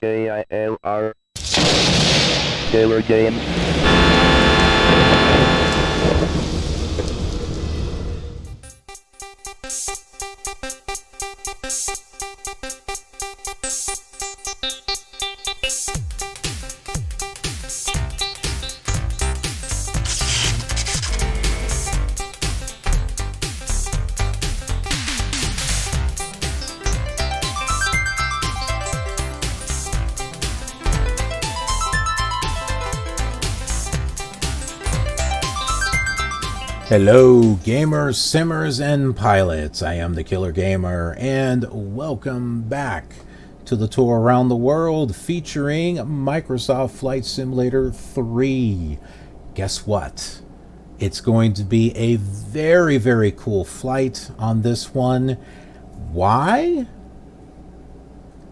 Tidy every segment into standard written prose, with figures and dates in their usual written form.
KILR Killer Game. Hello gamers, simmers, and pilots. I am the Killer Gamer, and welcome back to the tour around the world featuring Microsoft Flight Simulator 3. Guess what? It's going to be a very, very cool flight on this one. Why?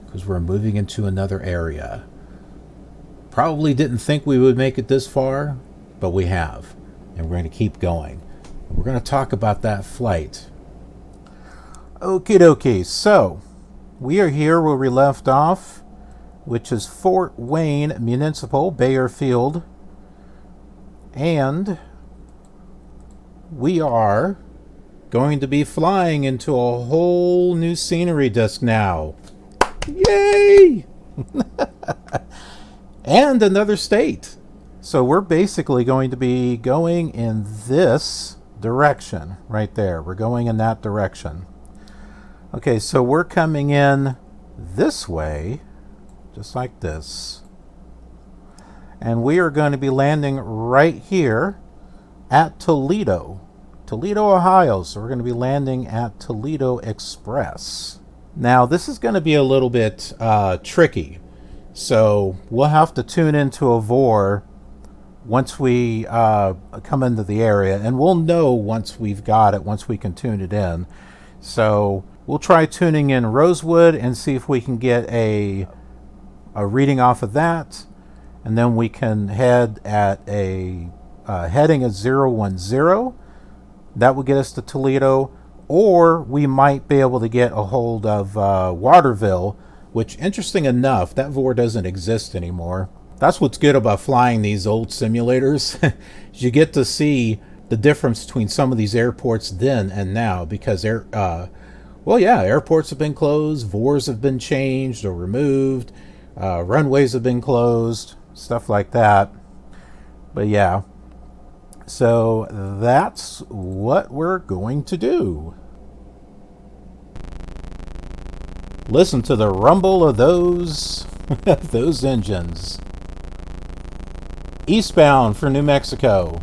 Because we're moving into another area. Probably didn't think we would make it this far, but we have. And we're going to keep going. We're going to talk about that flight. Okie dokie. So, we are here where we left off, which is Fort Wayne Municipal, Baer Field. And we are going to be flying into a whole new scenery disk now. Yay! And another state. So we're basically going to be going in this direction right there. We're going in that direction. Okay, so we're coming in this way, just like this. And we are going to be landing right here at Toledo, Ohio. So we're going to be landing at Toledo Express. Now, this is going to be a little bit tricky. So we'll have to tune into a VOR once we come into the area, and we'll know once we've got it, once we can tune it in. So we'll try tuning in Rosewood and see if we can get a reading off of that, and then we can head at a heading at 010. That will get us to Toledo, or we might be able to get a hold of Waterville, which, interesting enough, that VOR doesn't exist anymore. That's what's good about flying these old simulators. You get to see the difference between some of these airports then and now, because airports have been closed, VORs have been changed or removed, runways have been closed, stuff like that. But yeah, so that's what we're going to do. Listen to the rumble of those those engines. Eastbound for New Mexico.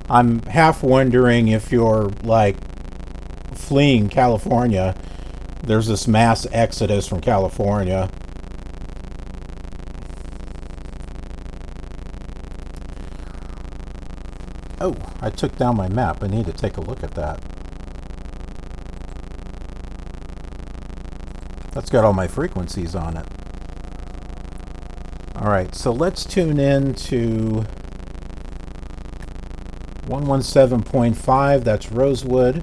I'm half wondering if you're like fleeing California. There's this mass exodus from California. Oh, I took down my map. I need to take a look at that. That's got all my frequencies on it. Alright, so let's tune in to 117.5, that's Rosewood.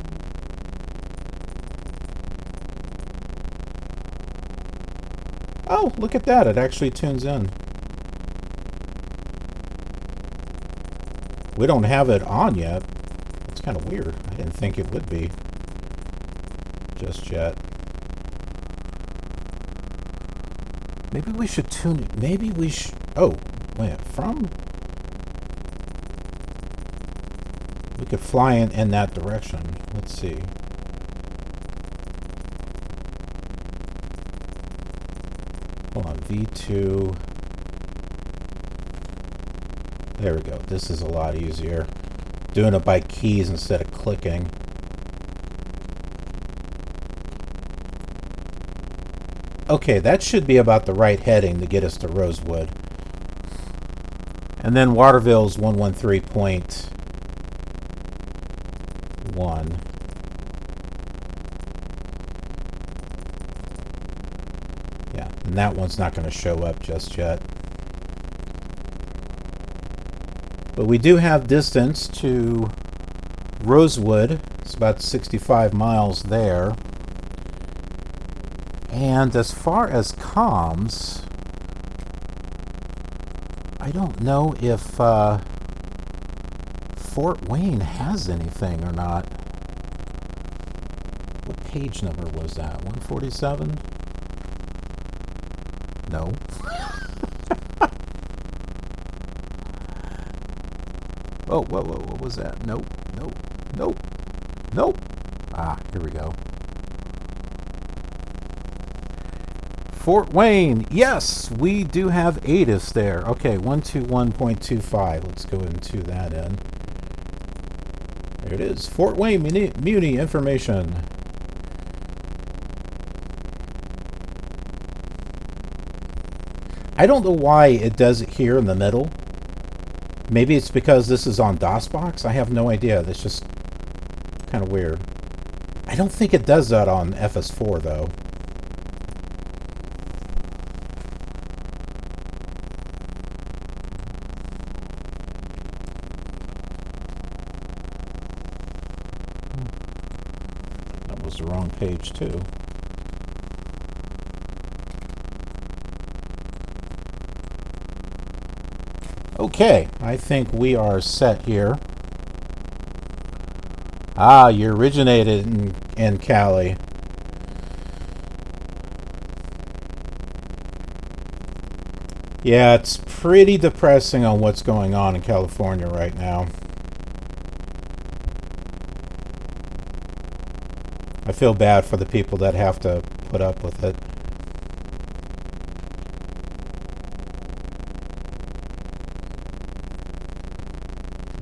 Oh, look at that, it actually tunes in. We don't have it on yet. It's kind of weird. I didn't think it would be just yet. Maybe we should tune it. Maybe we should. Oh, wait. We could fly in that direction. Let's see. Hold on. V2. There we go. This is a lot easier. Doing it by keys instead of clicking. Okay, that should be about the right heading to get us to Rosewood. And then Waterville's 113.1. Yeah, and that one's not going to show up just yet. But we do have distance to Rosewood. It's about 65 miles there. And as far as comms, I don't know if Fort Wayne has anything or not. What page number was that? 147? No. Oh, whoa, what was that? Nope. Ah, here we go. Fort Wayne, yes, we do have ATIS there. Okay, 121.25. Let's go into that end. There it is. Fort Wayne Muni information. I don't know why it does it here in the middle. Maybe it's because this is on DOSBox. I have no idea. That's just kind of weird. I don't think it does that on FS4 though. That was the wrong page too. Okay, I think we are set here. Ah, you originated in Cali. Yeah, it's pretty depressing on what's going on in California right now. I feel bad for the people that have to put up with it.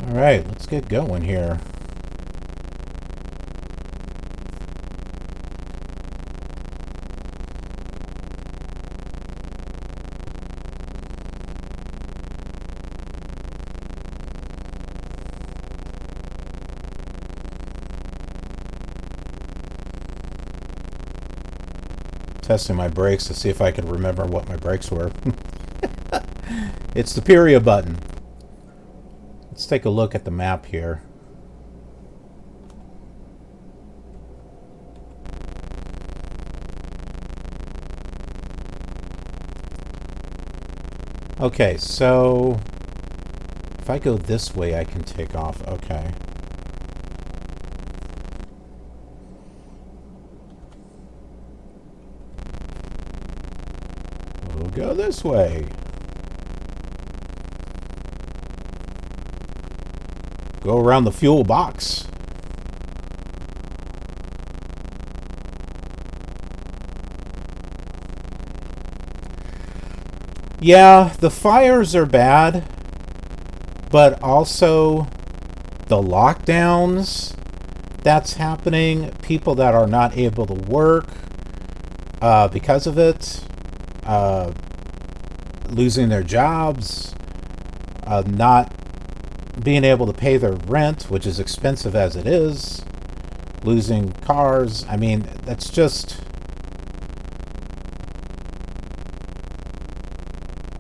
All right, let's get going here. Testing my brakes to see if I can remember what my brakes were. It's the period button. Let's take a look at the map here. Okay, so if I go this way, I can take off. Okay. We'll go this way. Go around the fuel box. Yeah, the fires are bad, but also the lockdowns that's happening, people that are not able to work because of it, losing their jobs, not being able to pay their rent, which is expensive as it is, losing cars. I mean, that's just...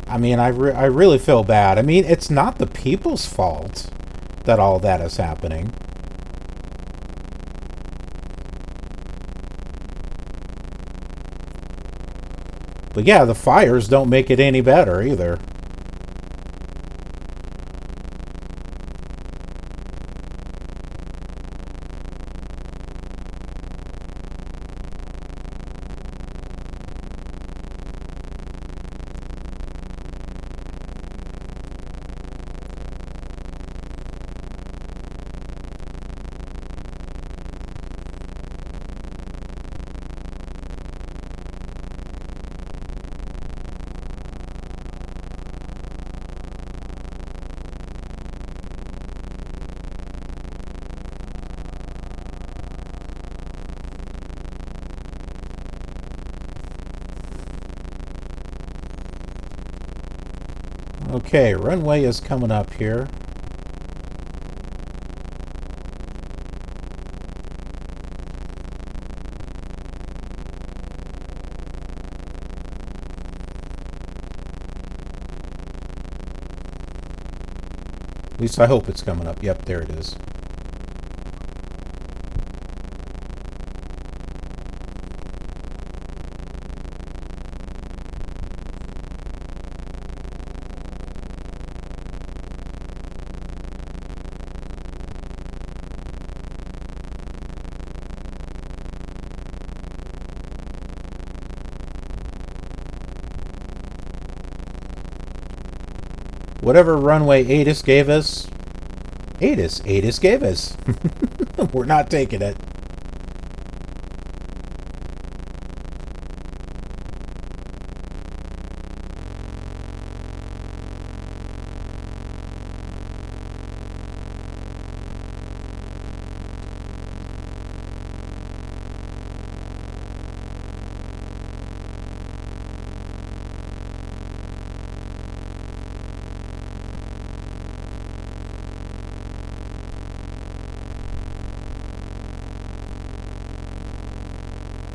I mean, I really feel bad. I mean, it's not the people's fault that all that is happening. But yeah, the fires don't make it any better either. Okay, runway is coming up here. At least I hope it's coming up. Yep, there it is. Whatever runway ATIS gave us, ATIS gave us. We're not taking it.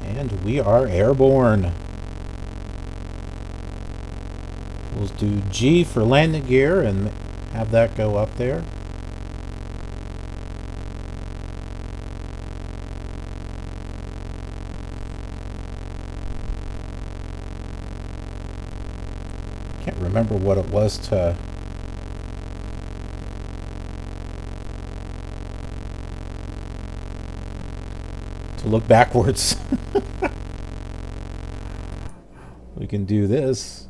And we are airborne. We'll do G for landing gear and have that go up there. Can't remember what it was to look backwards. We can do this.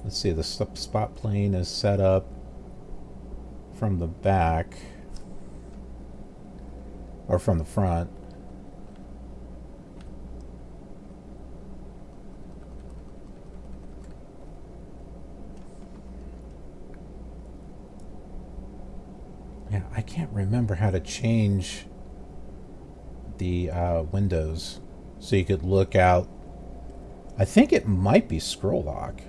Let's see, the spot plane is set up from the back or from the front. Yeah, I can't remember how to change the windows so you could look out. I think it might be scroll lock.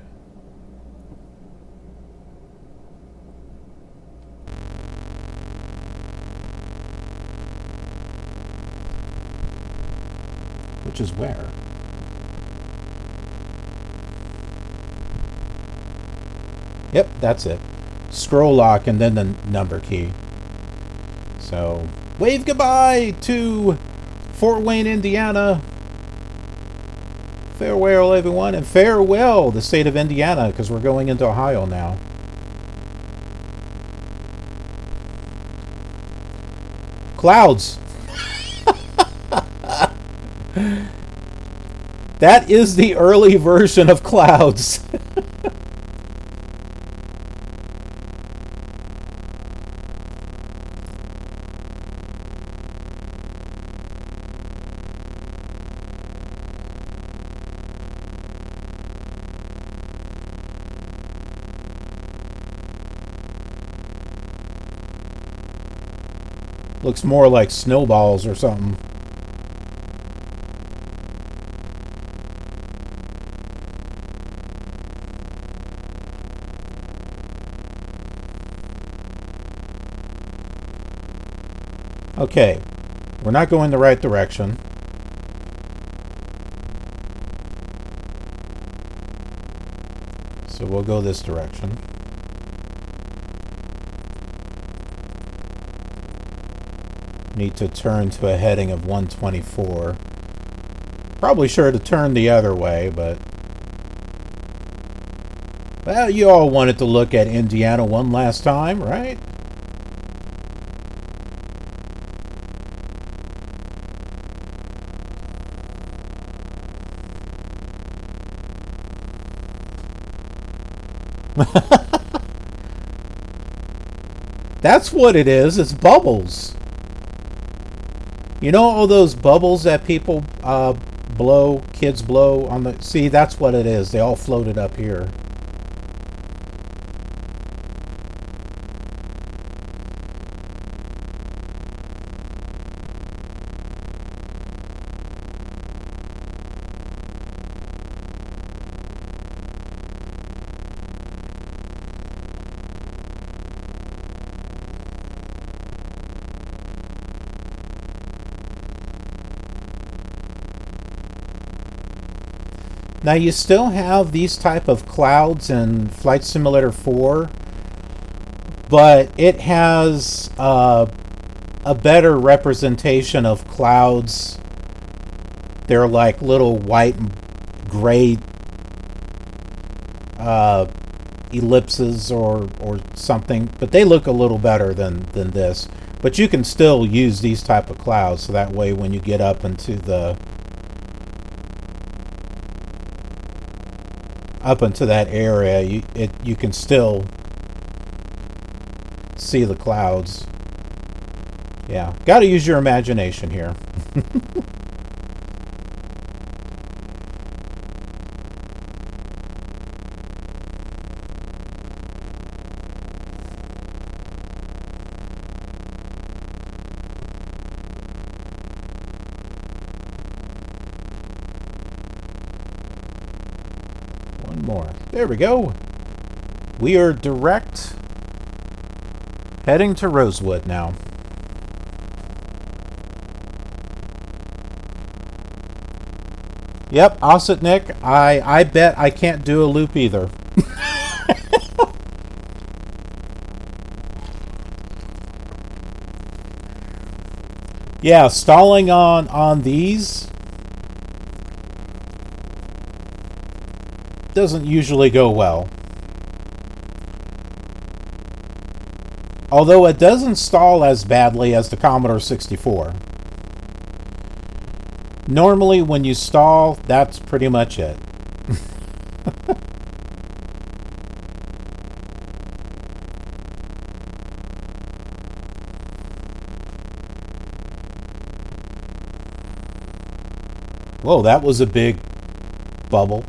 Which is where? Yep, that's it. Scroll lock and then the number key. So, wave goodbye to Fort Wayne, Indiana. Farewell, everyone, and farewell, the state of Indiana, because we're going into Ohio now. Clouds. That is the early version of clouds. Looks more like snowballs or something. Okay, we're not going the right direction. So we'll go this direction. Need to turn to a heading of 124. Probably sure to turn the other way, but... well, you all wanted to look at Indiana one last time, right? That's what it is. It's bubbles. You know all those bubbles that people blow, kids blow on the... see, that's what it is. They all floated up here. Now you still have these type of clouds in Flight Simulator 4, but it has a better representation of clouds. They're like little white and gray ellipses or something, but they look a little better than this. But you can still use these type of clouds, so that way when you get up into the up into that area, you can still see the clouds. Yeah, got to use your imagination here. One more. There we go. We are direct heading to Rosewood now. Yep, ocetnik. I bet I can't do a loop either. Yeah, stalling on these doesn't usually go well. Although it doesn't stall as badly as the Commodore 64. Normally when you stall, that's pretty much it. Whoa, that was a big bubble.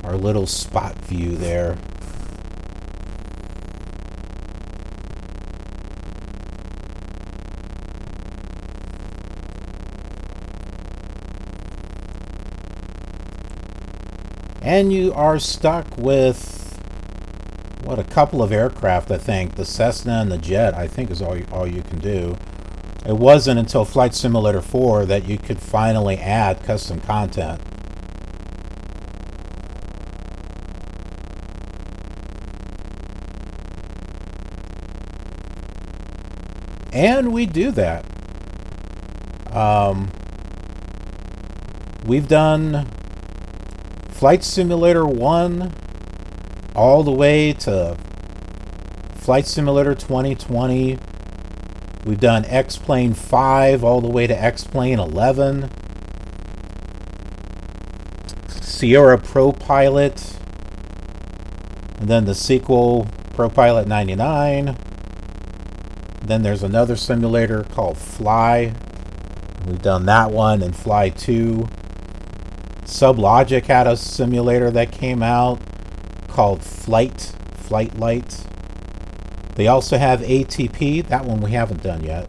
Our little spot view there. And you are stuck with, what, a couple of aircraft, I think. The Cessna and the Jet, I think, is all you can do. It wasn't until Flight Simulator 4 that you could finally add custom content. And we do that. We've done Flight Simulator 1 all the way to Flight Simulator 2020. We've done X-Plane 5 all the way to X-Plane 11. Sierra Pro Pilot. And then the sequel, Pro Pilot 99. Then there's another simulator called Fly. We've done that one and Fly 2. SubLogic had a simulator that came out called Flight Light. They also have ATP. That one we haven't done yet.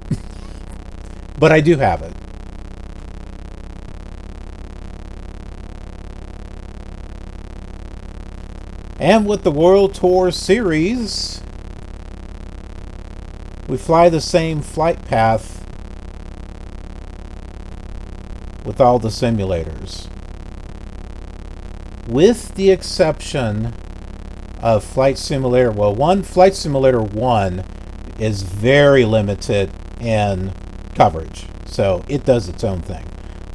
But I do have it. And with the World Tour Series, we fly the same flight path with all the simulators. With the exception of Flight Simulator, well, Flight Simulator 1 is very limited in coverage, so it does its own thing.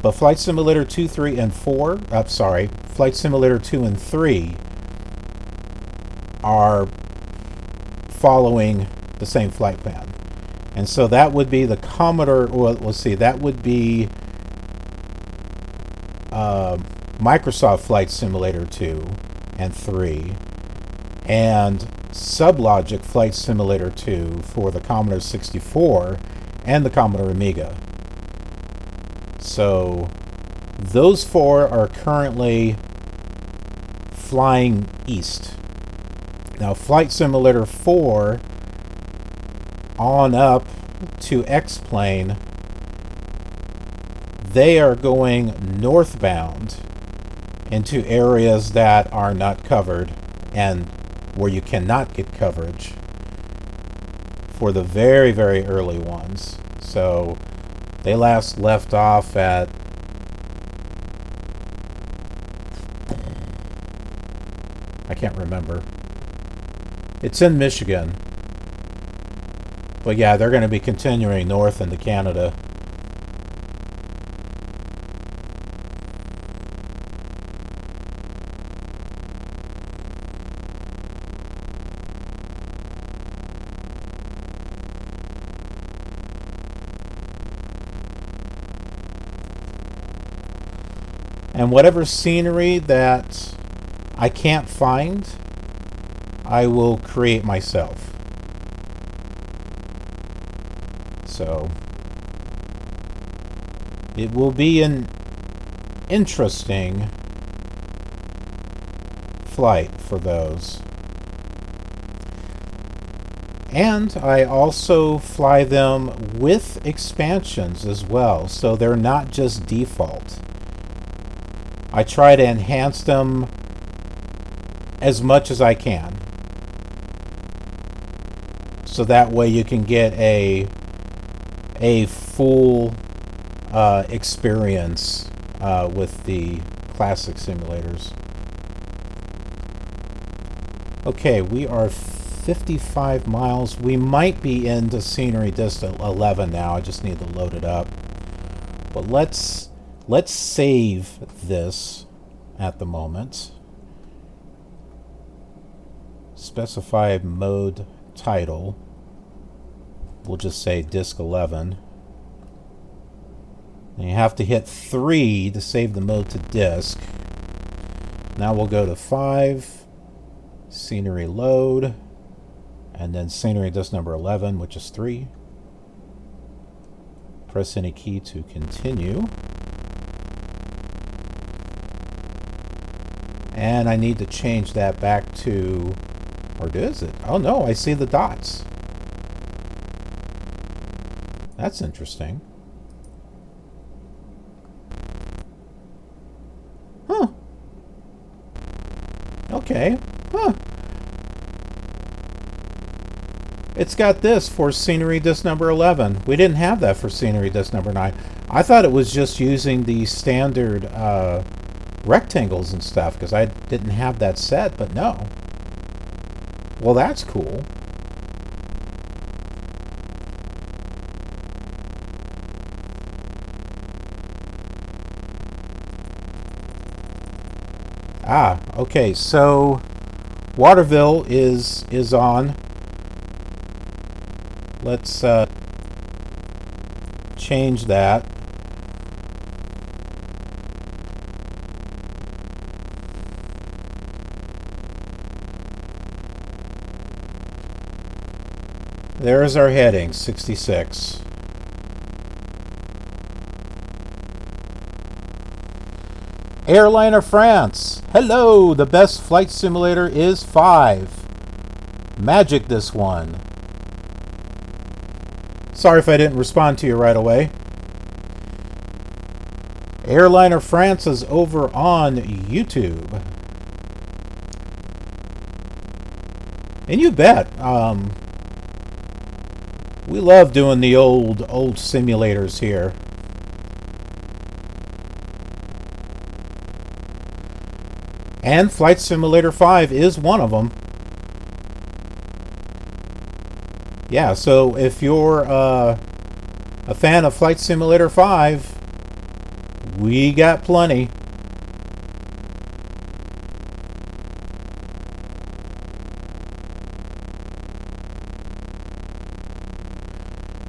But Flight Simulator 2, 3, and 4, Flight Simulator 2 and 3 are following the same flight plan. And so that would be the Commodore, well, let's see, that would be Microsoft Flight Simulator 2 and 3, and SubLogic Flight Simulator 2 for the Commodore 64 and the Commodore Amiga. So those four are currently flying east. Now Flight Simulator 4 on up to X-Plane, they are going northbound into areas that are not covered and where you cannot get coverage for the very, very early ones. So They last left off at I can't remember. It's in Michigan. But yeah, they're going to be continuing north into Canada. And whatever scenery that I can't find, I will create myself. So it will be an interesting flight for those. And I also fly them with expansions as well, so they're not just default. I try to enhance them as much as I can, so that way you can get a full experience with the classic simulators. Okay, we are 55 miles. We might be into Scenery Disk 11 now. I just need to load it up. But let's save this at the moment. Specify mode title. We'll just say Disk 11. And you have to hit 3 to save the mode to disk. Now we'll go to 5, Scenery Load, and then Scenery Disk number 11, which is 3. Press any key to continue. And I need to change that back to, or is it? Oh no, I see the dots. That's interesting. Huh. Okay. Huh. It's got this for Scenery Disk number 11. We didn't have that for Scenery Disk number 9. I thought it was just using the standard rectangles and stuff, because I didn't have that set, but no. Well, that's cool. Ah, okay, so Waterville is on. Let's change that. There's our heading, 66. Airliner France. Hello, the best flight simulator is 5. Magic this one. Sorry if I didn't respond to you right away. Airliner France is over on YouTube. And you bet. We love doing the old simulators here. And Flight Simulator 5 is one of them. Yeah, so if you're a fan of Flight Simulator 5, we got plenty.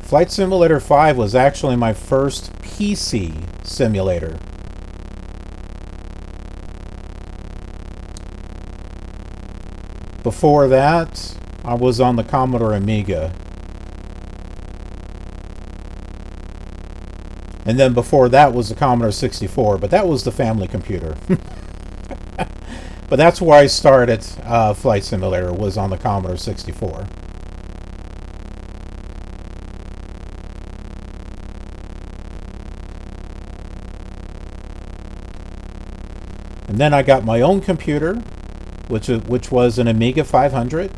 Flight Simulator 5 was actually my first PC simulator. Before that, I was on the Commodore Amiga. And then before that was the Commodore 64, but that was the family computer. But that's where I started Flight Simulator, was on the Commodore 64. And then I got my own computer, which was an Amiga 500.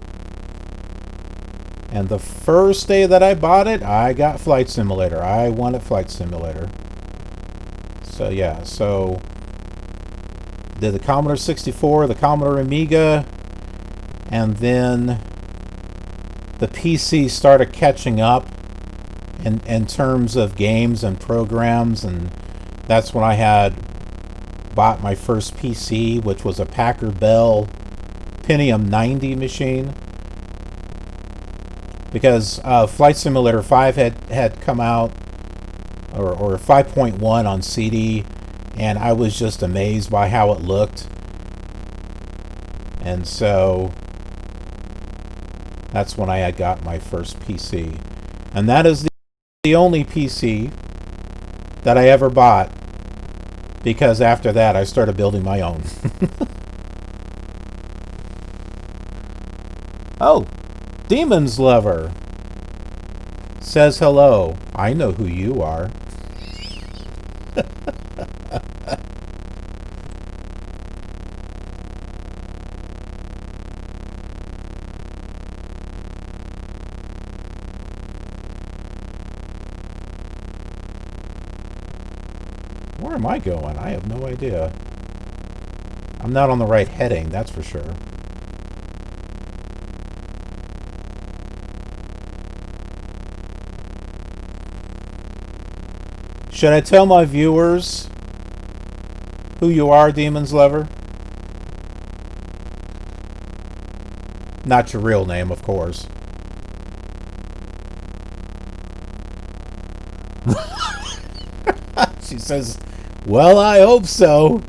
And the first day that I bought it, I got Flight Simulator. I wanted Flight Simulator. So yeah, so did the Commodore 64, the Commodore Amiga, and then the PC started catching up in terms of games and programs, and that's when I had bought my first PC, which was a Packard Bell Pentium 90 machine, because Flight Simulator 5 had come out, or 5.1 on CD, and I was just amazed by how it looked. And so that's when I had got my first PC. And that is the only PC that I ever bought, because after that I started building my own. Oh, Demons Lover says hello. I know who you are. Where am I going? I have no idea. I'm not on the right heading, that's for sure. Should I tell my viewers who you are, Demons Lover? Not your real name, of course. She says, well, I hope so.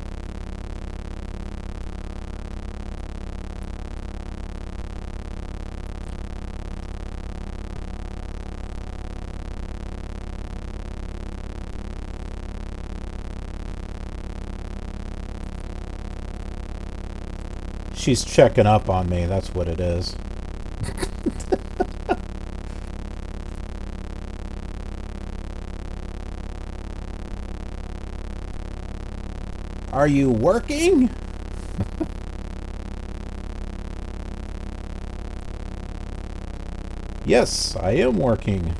She's checking up on me, that's what it is. Are you working? Yes, I am working.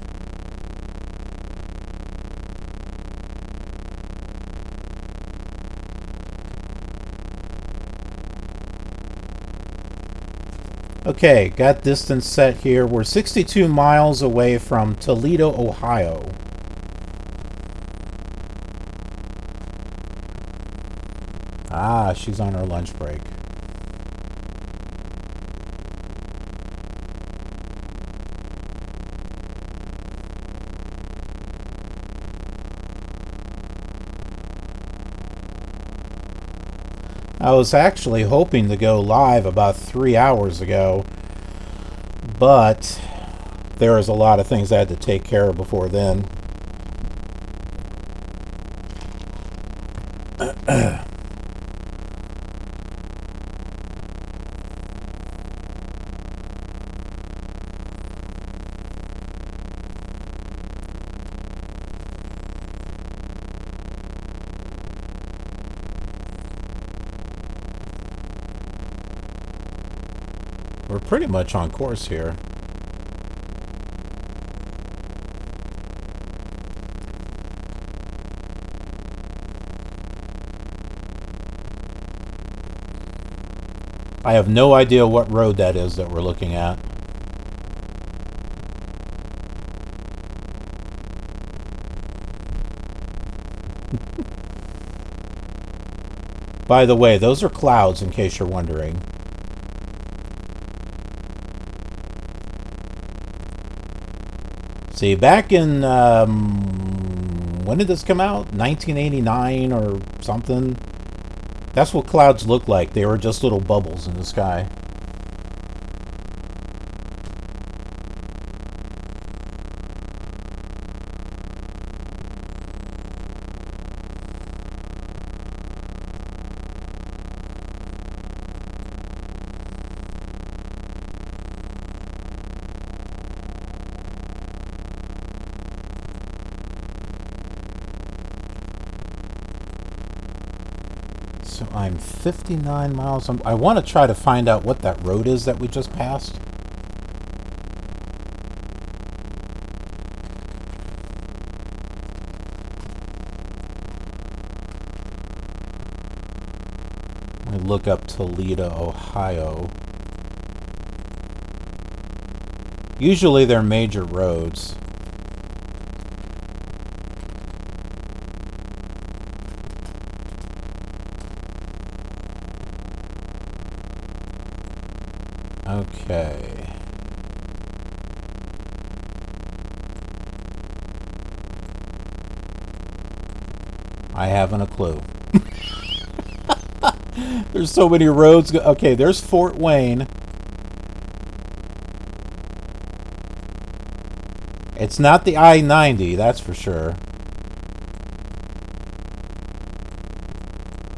Okay, got distance set here. We're 62 miles away from Toledo, Ohio. Ah, she's on her lunch break. I was actually hoping to go live about 3 hours ago, but there was a lot of things I had to take care of before then. We're pretty much on course here. I have no idea what road that is that we're looking at. By the way, those are clouds, in case you're wondering. See, back in, when did this come out? 1989 or something? That's what clouds look like. They were just little bubbles in the sky. So I'm 59 miles. I want to try to find out what that road is that we just passed. look up Toledo, Ohio. Usually they're major roads. Okay. I haven't a clue. There's so many roads. Okay, there's Fort Wayne. It's not the I-90, that's for sure.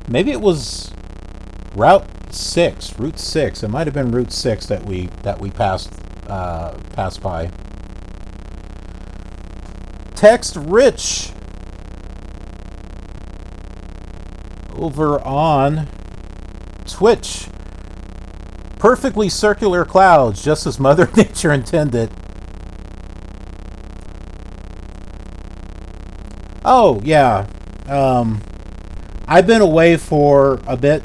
Maybe it was Route 6. It might have been Route 6 that we passed by. TextRich over on Twitch. Perfectly circular clouds, just as Mother Nature intended. Oh, yeah. I've been away for a bit.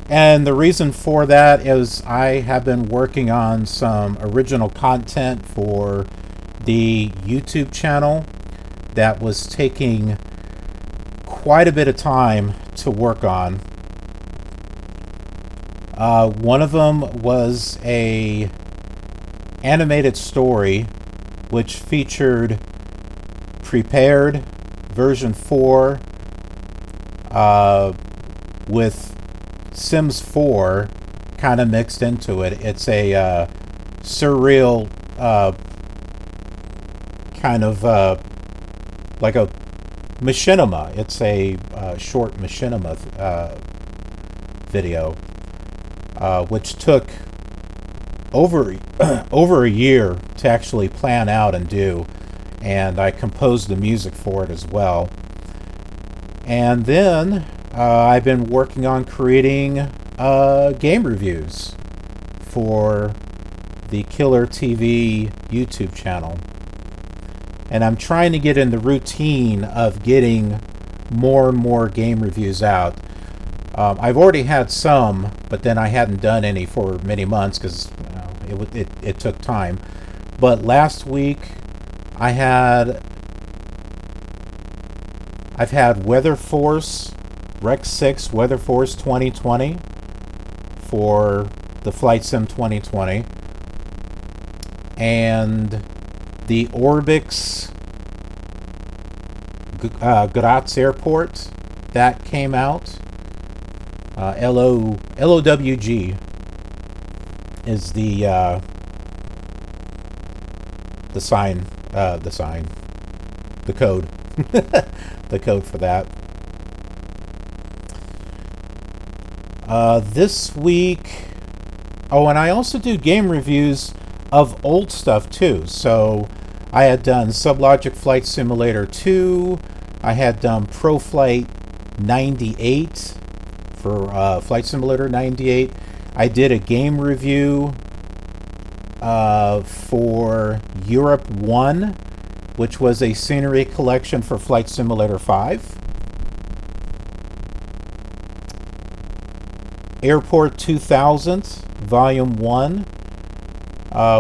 And the reason for that is I have been working on some original content for the YouTube channel that was taking quite a bit of time to work on. One of them was a animated story which featured Prepared version 4 with Sims 4 kind of mixed into it. It's a surreal kind of like a machinima. It's a short machinima video, which took over a year to actually plan out and do, and I composed the music for it as well. And then I've been working on creating game reviews for the KILR TV YouTube channel. And I'm trying to get in the routine of getting more and more game reviews out. I've already had some, but then I hadn't done any for many months because it took time. But last week I've had Weather Force Rec 6 Weather Force 2020 for the Flight Sim 2020, and the Orbix Graz Airport that came out. LOWG is the code. The code for that. This week, and I also do game reviews of old stuff too. So I had done SubLogic Flight Simulator 2. I had done Pro Flight 98 for Flight Simulator 98. I did a game review for Europe 1, which was a scenery collection for Flight Simulator 5. Airport 2000, Volume 1,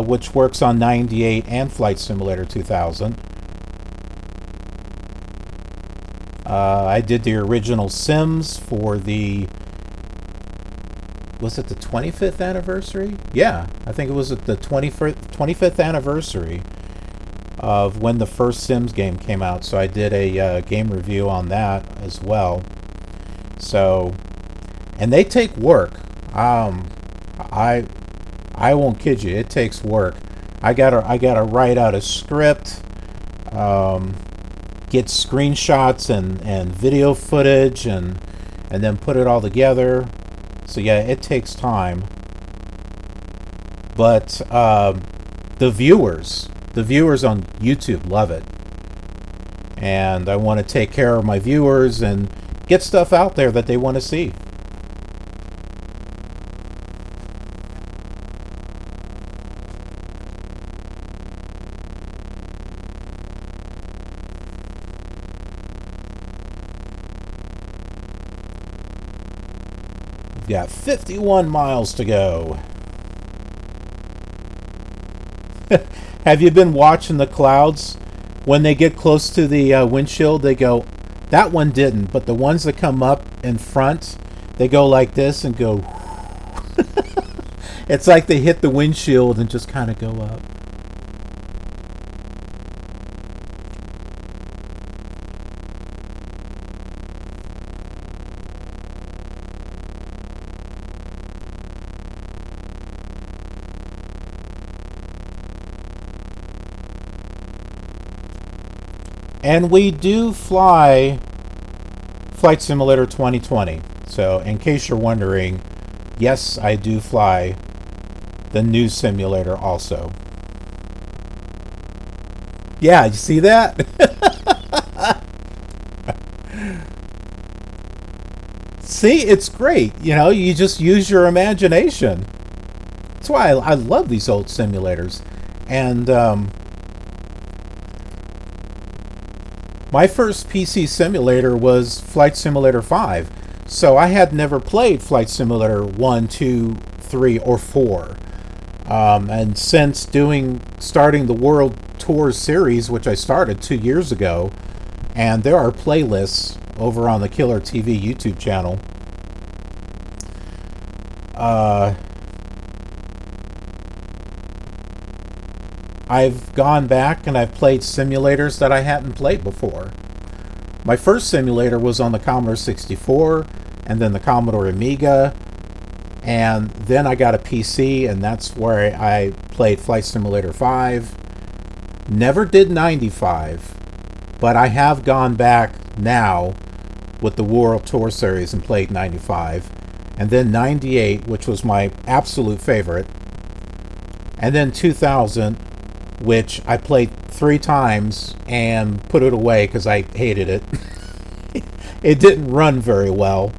which works on 98 and Flight Simulator 2000. I did the original Sims for the... Was it the 25th anniversary? Yeah, I think it was at the 25th anniversary of when the first Sims game came out. So I did a game review on that as well. So, and they take work. I won't kid you, it takes work. I gotta write out a script, get screenshots and video footage, and then put it all together. So yeah, it takes time. But the viewers on YouTube love it. And I want to take care of my viewers and get stuff out there that they want to see. Got 51 miles to go. Have you been watching the clouds? When they get close to the windshield, they go, that one didn't, but the ones that come up in front, they go like this and go. It's like they hit the windshield and just kind of go up. And we do fly Flight Simulator 2020. So in case you're wondering, yes, I do fly the new simulator also. Yeah, you see that? See, it's great. You know, you just use your imagination. That's why I love these old simulators. And my first PC simulator was Flight Simulator 5. So I had never played Flight Simulator 1, 2, 3, or 4. And since starting the World Tour series, which I started 2 years ago, and there are playlists over on the KILR TV YouTube channel, I've gone back and I've played simulators that I hadn't played before. My first simulator was on the Commodore 64, and then the Commodore Amiga, and then I got a PC, and that's where I played Flight Simulator 5. Never did 95, but I have gone back now with the World Tour series and played 95, and then 98, which was my absolute favorite, and then 2000, which I played 3 times and put it away because I hated it. It didn't run very well.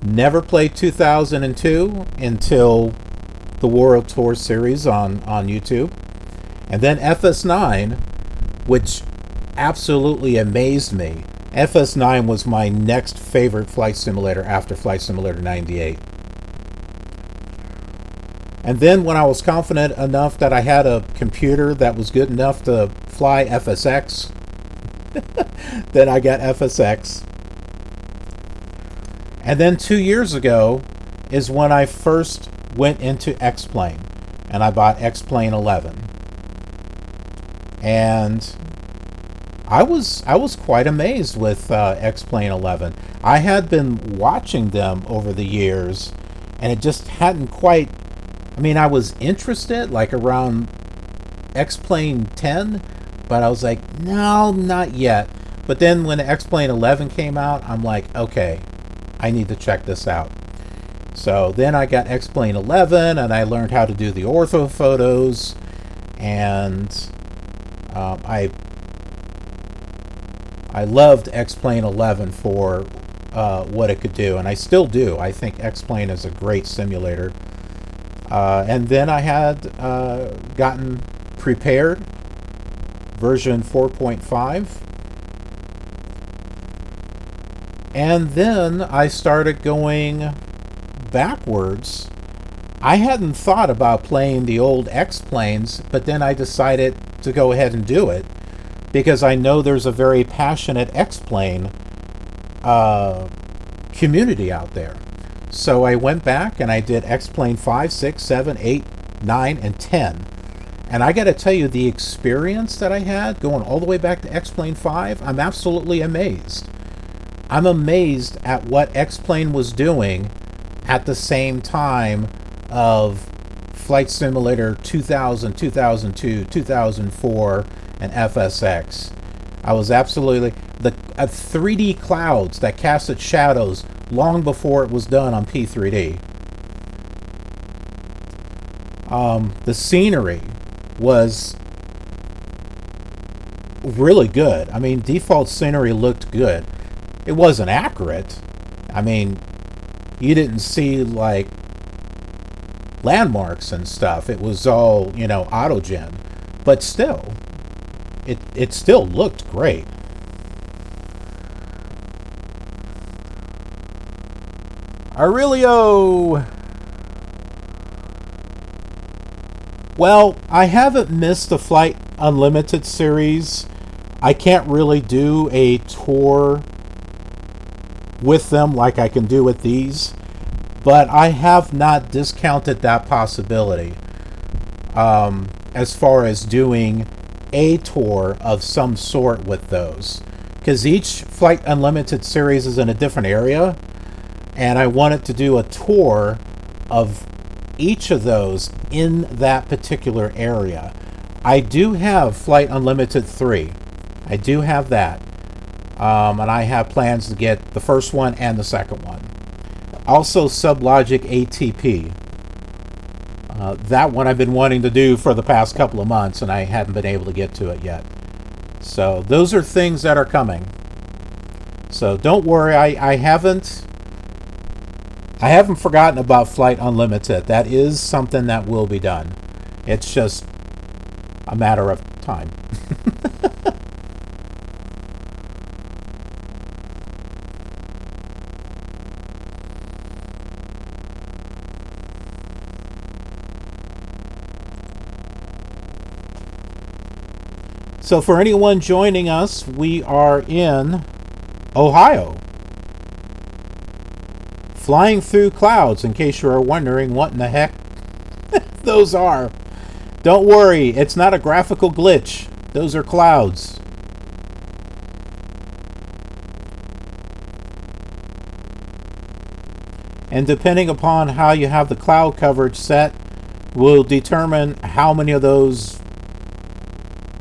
Never played 2002 until the World Tour series on YouTube. And then FS9, which absolutely amazed me. FS9 was my next favorite flight simulator after Flight Simulator 98. And then when I was confident enough that I had a computer that was good enough to fly FSX, then I got FSX. And then 2 years ago is when I first went into X-Plane, and I bought X-Plane 11. And I was quite amazed with X-Plane 11. I had been watching them over the years, and it just hadn't quite. I mean, I was interested, like around X-Plane 10, but I was like, no, not yet. But then when X-Plane 11 came out, I'm like, okay, I need to check this out. So then I got X-Plane 11, and I learned how to do the ortho photos, and I loved X-Plane 11 for what it could do, and I still do. I think X-Plane is a great simulator. And then I had gotten prepared, version 4.5. And then I started going backwards. I hadn't thought about playing the old X-Planes, but then I decided to go ahead and do it because I know there's a very passionate X-Plane community out there. So I went back and I did X-Plane 5, 6, 7, 8, 9, and 10. And I got to tell you, the experience that I had going all the way back to X-Plane 5, I'm absolutely amazed. I'm amazed at what X-Plane was doing at the same time of Flight Simulator 2000, 2002, 2004, and FSX. I was absolutely... The 3D clouds that casted shadows long before it was done on P3D. The scenery was really good. I mean, default scenery looked good. It wasn't accurate. I mean, you didn't see like landmarks and stuff. It was all, you know, autogen. But still, it still looked great. Aurelio! Well, I haven't missed the Flight Unlimited series. I can't really do a tour with them like I can do with these, but I have not discounted that possibility as far as doing a tour of some sort with those, because each Flight Unlimited series is in a different area, and I wanted to do a tour of each of those in that particular area. I do have Flight Unlimited 3. I do have that. And I have plans to get the first one and the second one. Also SubLogic ATP. That one I've been wanting to do for the past couple of months, and I haven't been able to get to it yet. So those are things that are coming. So don't worry, I haven't forgotten about Flight Unlimited. That is something that will be done. It's just a matter of time. So for anyone joining us, we are in Ohio. Flying through clouds, in case you are wondering what in the heck those are. Don't worry, it's not a graphical glitch. Those are clouds. And depending upon how you have the cloud coverage set, will determine how many of those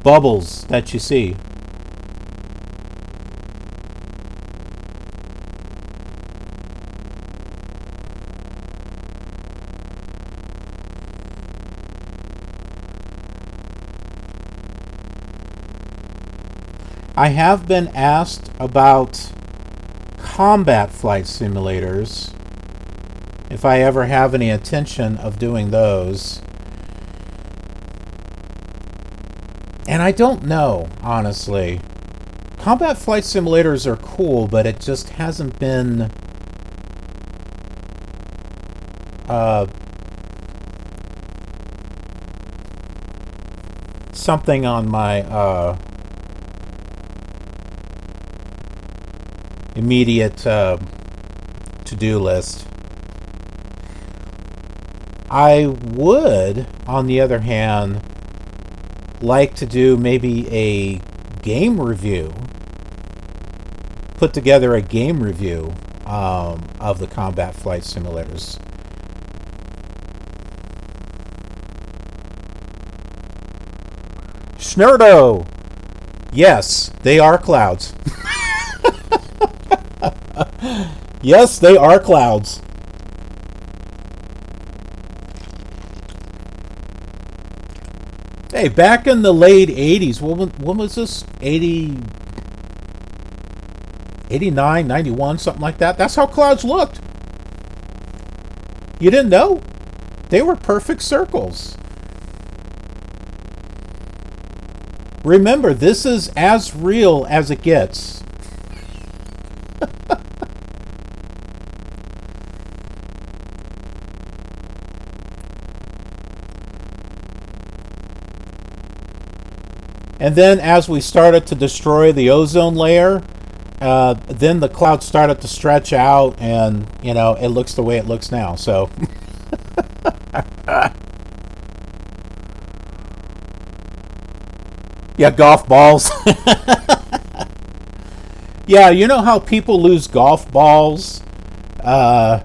bubbles that you see. I have been asked about combat flight simulators, if I ever have any intention of doing those. And I don't know, honestly. Combat flight simulators are cool, but it just hasn't been something on my immediate to-do list. I would, on the other hand, like to do maybe a game review, put together a game review of the combat flight simulators. Scherdo! Yes, they are clouds. Yes, they are clouds. Hey, back in the late 80s, when was this? 80, 89, 91, something like that. That's how clouds looked. You didn't know? They were perfect circles. Remember, this is as real as it gets. And then as we started to destroy the ozone layer, then the cloud started to stretch out, and, you know, it looks the way it looks now. So yeah, golf balls. Yeah, you know how people lose golf balls on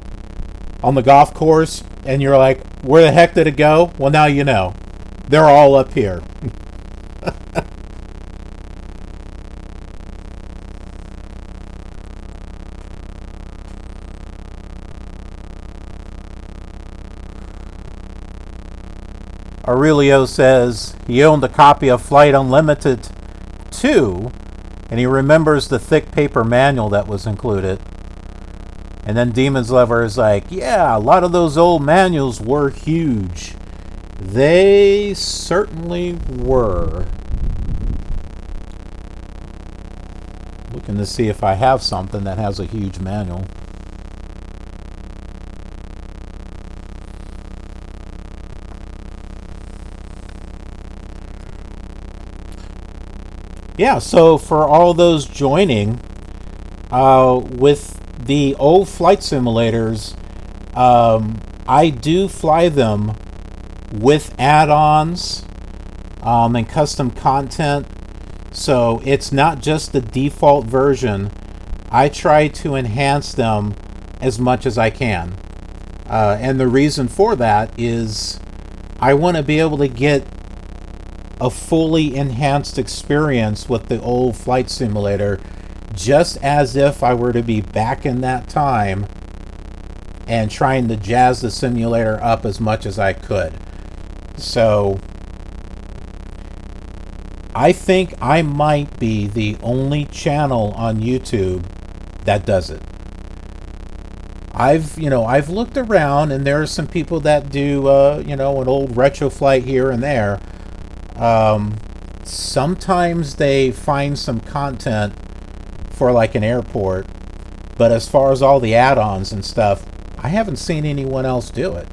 the golf course, and you're like, where the heck did it go? Well, now you know. They're all up here. Aurelio says he owned a copy of Flight Unlimited 2, and he remembers the thick paper manual that was included. And then demonslover is like, yeah, a lot of those old manuals were huge. They certainly were. Looking to see if I have something that has a huge manual. Yeah, so for all those joining, with the old flight simulators, I do fly them with add-ons and custom content. So it's not just the default version. I try to enhance them as much as I can. And the reason for that is I want to be able to get a fully enhanced experience with the old flight simulator, just as if I were to be back in that time and trying to jazz the simulator up as much as I could. So I think I might be the only channel on YouTube that does it. I've looked around, and there are some people that do an old retro flight here and there. Sometimes they find some content for like an airport, but as far as all the add-ons and stuff, I haven't seen anyone else do it.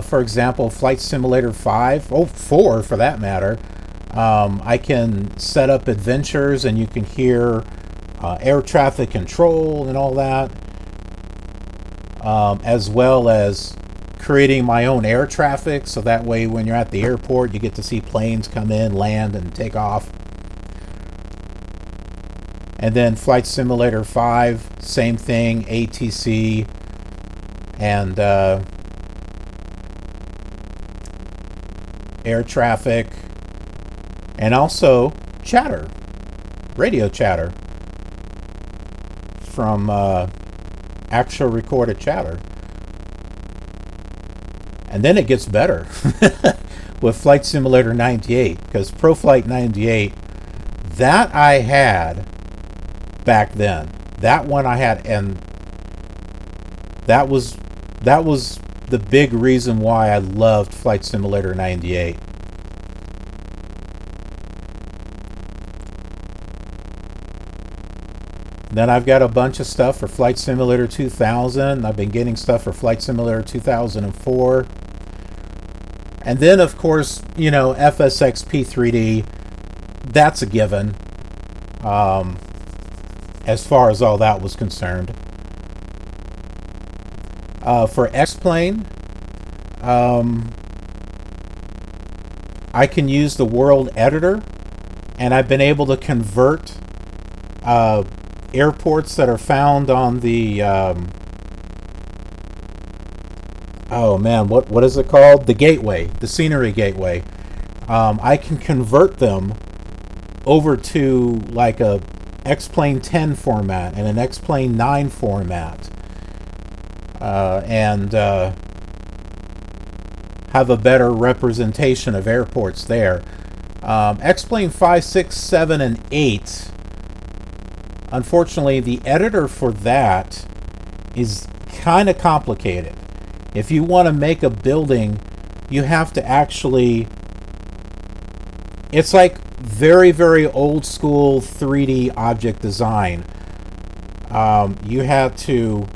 For example, Flight Simulator 4 for that matter, I can set up adventures and you can hear air traffic control and all that, as well as creating my own air traffic, so that way when you're at the airport you get to see planes come in, land, and take off. And then Flight Simulator 5, same thing, ATC and air traffic, and also chatter, radio chatter from actual recorded chatter. And then it gets better with Flight Simulator 98, because Pro Flight 98, that I had back then. That one I had, and that was the big reason why I loved Flight Simulator 98. Then I've got a bunch of stuff for Flight Simulator 2000. I've been getting stuff for Flight Simulator 2004. And then, of course, FSX P3D. That's a given, as far as all that was concerned. For X-Plane, I can use the World Editor, and I've been able to convert airports that are found on the what is it called? The gateway, the scenery gateway. I can convert them over to like a X-Plane 10 format and an X-Plane 9 format, and have a better representation of airports there. X-Plane 5, 6, 7, and 8. Unfortunately, the editor for that is kind of complicated. If you want to make a building, you have to actually... It's like very, very old school 3D object design. You had to...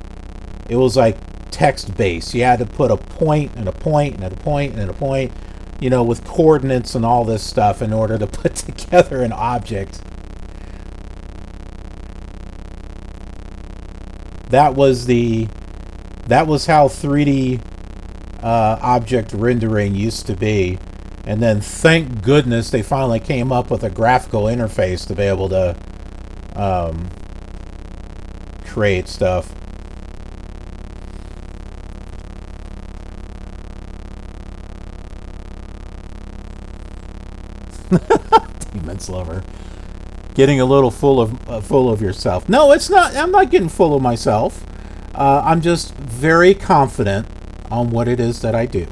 It was like text-based. You had to put a point and a point and a point and a point, with coordinates and all this stuff in order to put together an object. That was how 3D object rendering used to be. And then, thank goodness, they finally came up with a graphical interface to be able to create stuff. Demonslover. Getting a little full of yourself. No, it's not. I'm not getting full of myself. I'm just very confident on what it is that I do.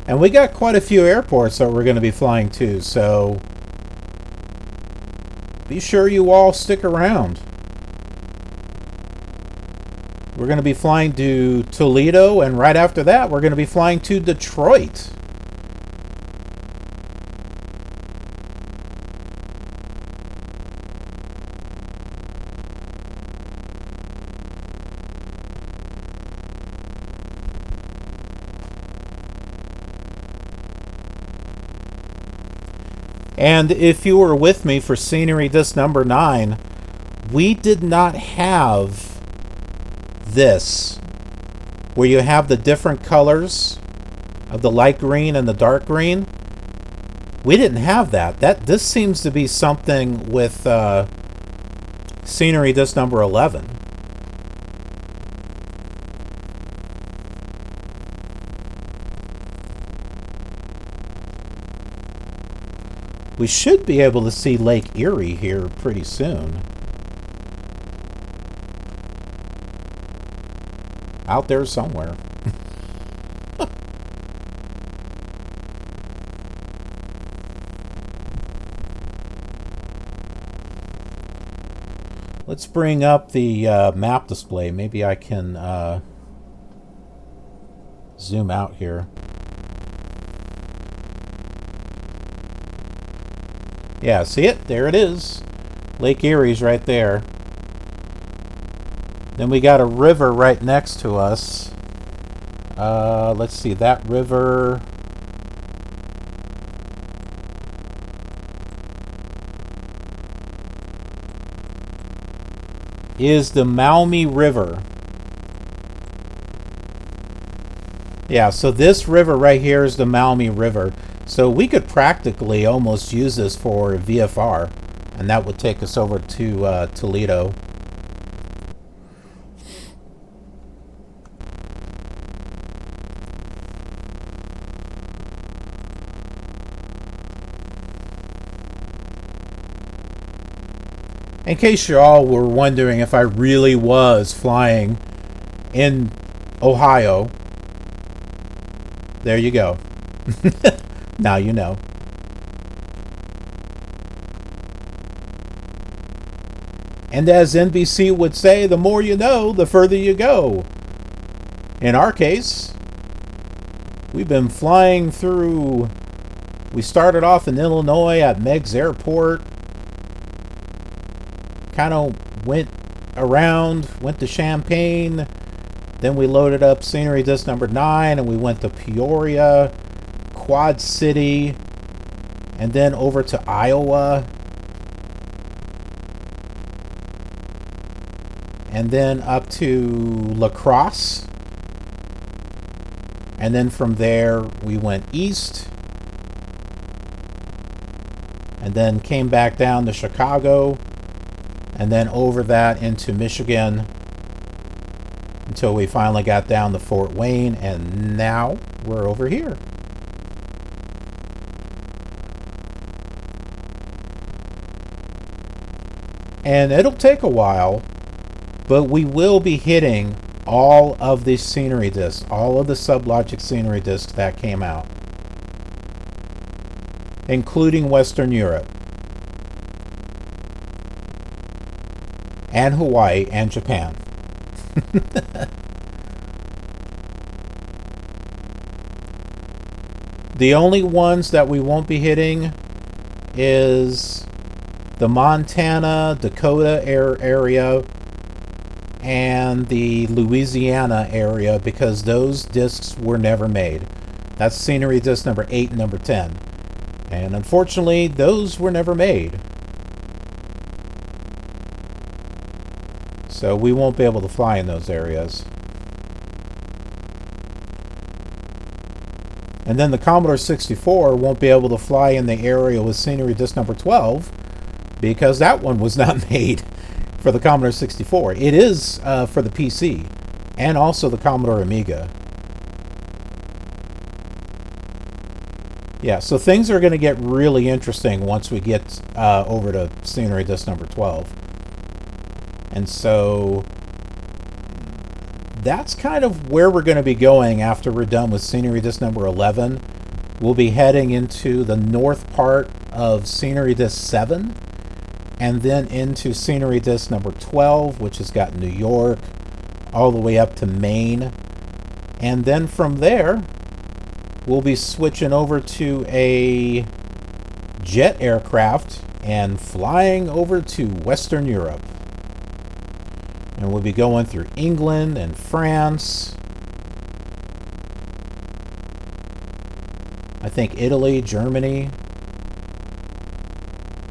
And we got quite a few airports that we're going to be flying to, so be sure you all stick around. we're going to be flying to Toledo, and right after that, we're going to be flying to Detroit. And if you were with me for scenery disc number 9, we did not have this, where you have the different colors of the light green and the dark green. We didn't have that. This seems to be something with scenery disc number 11. We should be able to see Lake Erie here pretty soon. Out there somewhere. Let's bring up the map display. Maybe I can zoom out here. Yeah, see it? There it is. Lake Erie's right there. Then we got a river right next to us. Let's see, that river... is the Maumee River. Yeah, so this river right here is the Maumee River. So we could practically almost use this for VFR, and that would take us over to Toledo. In case you all were wondering if I really was flying in Ohio, there you go. Now you know. And as NBC would say, the more you know, the further you go. In our case, we've been flying through... We started off in Illinois at Meigs Airport. Kind of went around, went to Champaign. Then we loaded up scenery disc number 9, and we went to Peoria, Quad City, and then over to Iowa, and then up to La Crosse, and then from there we went east, and then came back down to Chicago, and then over that into Michigan, until we finally got down to Fort Wayne, and now we're over here. And it'll take a while, but we will be hitting all of the scenery discs, all of the SubLogic Scenery Disks that came out, including Western Europe, and Hawaii, and Japan. The only ones that we won't be hitting is the Montana, Dakota area, and the Louisiana area, because those discs were never made. That's scenery disc number 8 and number 10. And unfortunately, those were never made. So we won't be able to fly in those areas. And then the Commodore 64 won't be able to fly in the area with scenery disc number 12, because that one was not made for the Commodore 64. It is for the PC, and also the Commodore Amiga. Yeah, so things are going to get really interesting once we get over to scenery disc number 12. And so that's kind of where we're going to be going after we're done with scenery disc number 11. We'll be heading into the north part of scenery disc 7, and then into scenery disc number 12, which has got New York, all the way up to Maine. And then from there, we'll be switching over to a jet aircraft and flying over to Western Europe. And we'll be going through England and France. I think Italy, Germany.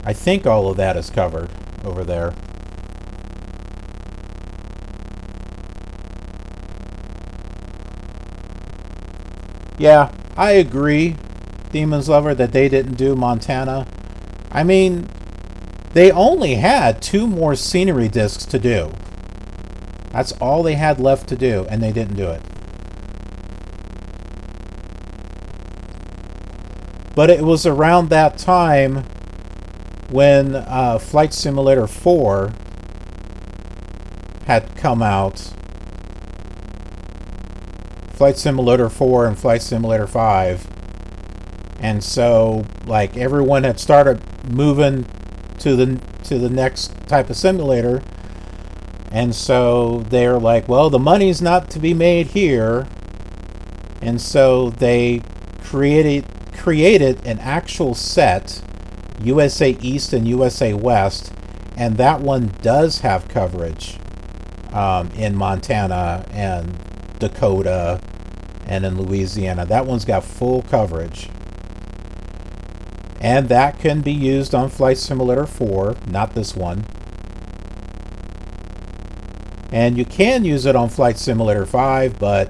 I think all of that is covered over there. Yeah, I agree, demonslover, that they didn't do Montana. I mean, they only had 2 more scenery discs to do. That's all they had left to do, and they didn't do it. But it was around that time when Flight Simulator 4 had come out. Flight Simulator 4 and Flight Simulator 5. And so, like, everyone had started moving to the next type of simulator. And so they're like, well, the money's not to be made here. And so they created an actual set, USA East and USA West, and that one does have coverage in Montana and Dakota and in Louisiana. That one's got full coverage. And that can be used on Flight Simulator 4, not this one. And you can use it on Flight Simulator 5, but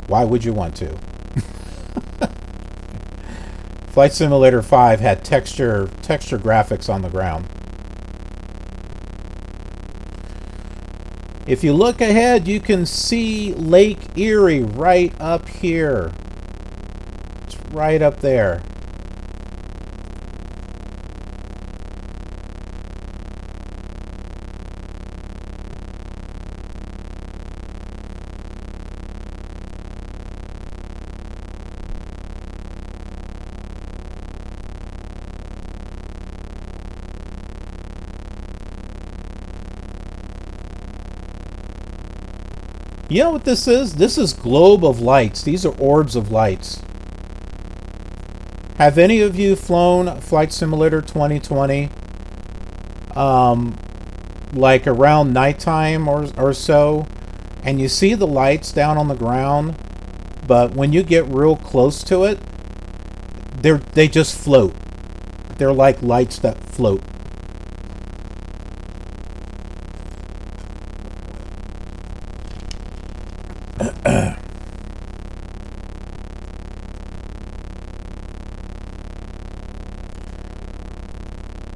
why would you want to? Flight Simulator 5 had texture graphics on the ground. If you look ahead, you can see Lake Erie right up here. It's right up there. You know what this is? This is globe of lights. These are orbs of lights. Have any of you flown Flight Simulator 2020? Like around nighttime or so, and you see the lights down on the ground, but when you get real close to it, they just float. They're like lights that float.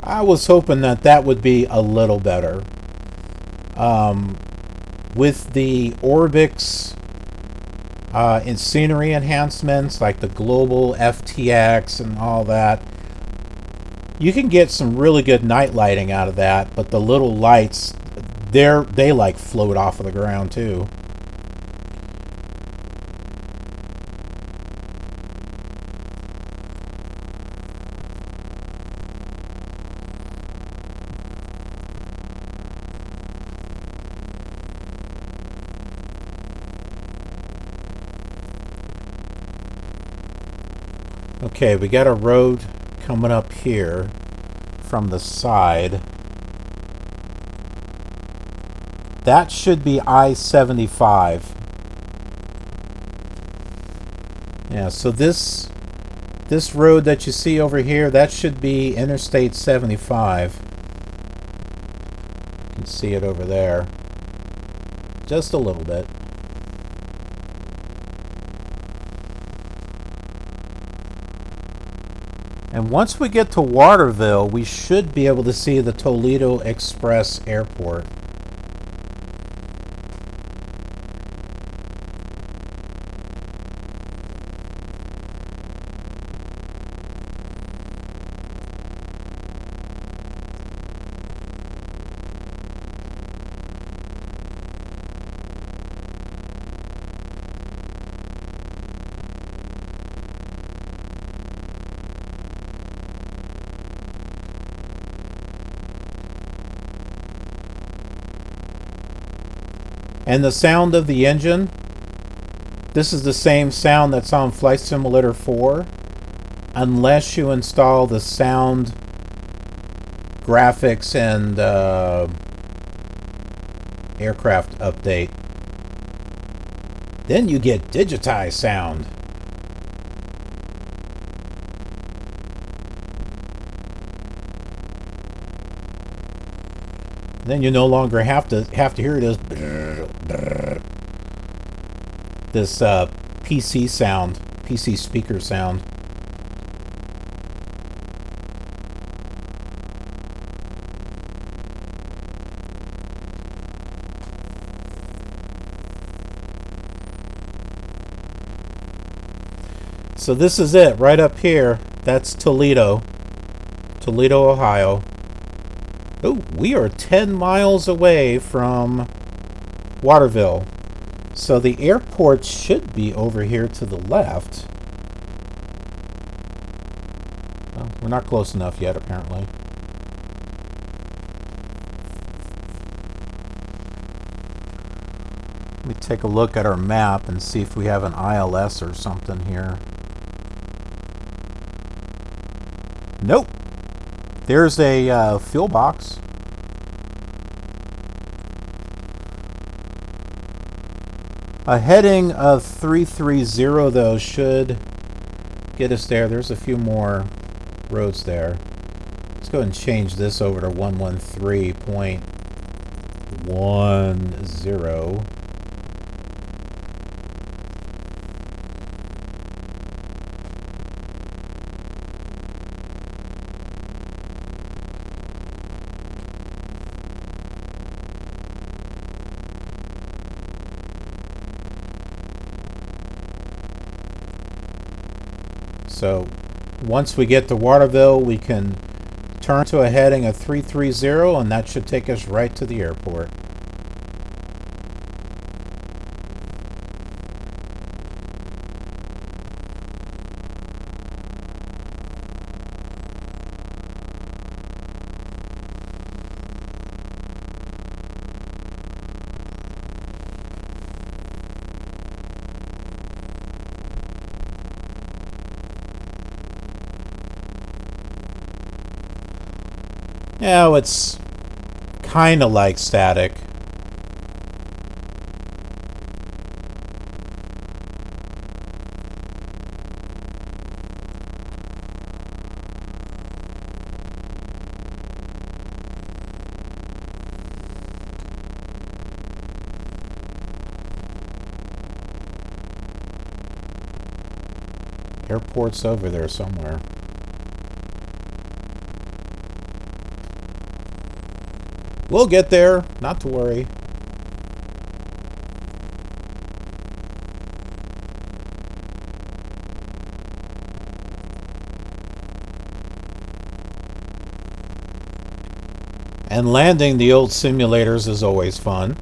I was hoping that would be a little better. With the Orbix and scenery enhancements, like the global FTX and all that, you can get some really good night lighting out of that, but the little lights, they like float off of the ground too. Okay, we got a road coming up here from the side. That should be I-75. Yeah, so this road that you see over here, that should be Interstate 75. You can see it over there. Just a little bit. And once we get to Waterville, we should be able to see the Toledo Express Airport. And the sound of the engine, this is the same sound that's on Flight Simulator 4, unless you install the sound graphics and aircraft update. Then you get digitized sound. Then you no longer have to hear this PC sound, PC speaker sound. So this is it right up here. That's Toledo, Ohio. Oh, we are 10 miles away from Waterville. So the airport should be over here to the left. Well, we're not close enough yet, apparently. Let me take a look at our map and see if we have an ILS or something here. Nope. There's a fuel box. A heading of 330 though should get us there. There's a few more roads there. Let's go ahead and change this over to 113.10. So once we get to Waterville, we can turn to a heading of 330, and that should take us right to the airport. Yeah, it's kind of like static. Airport's over there somewhere. We'll get there, not to worry. And landing the old simulators is always fun.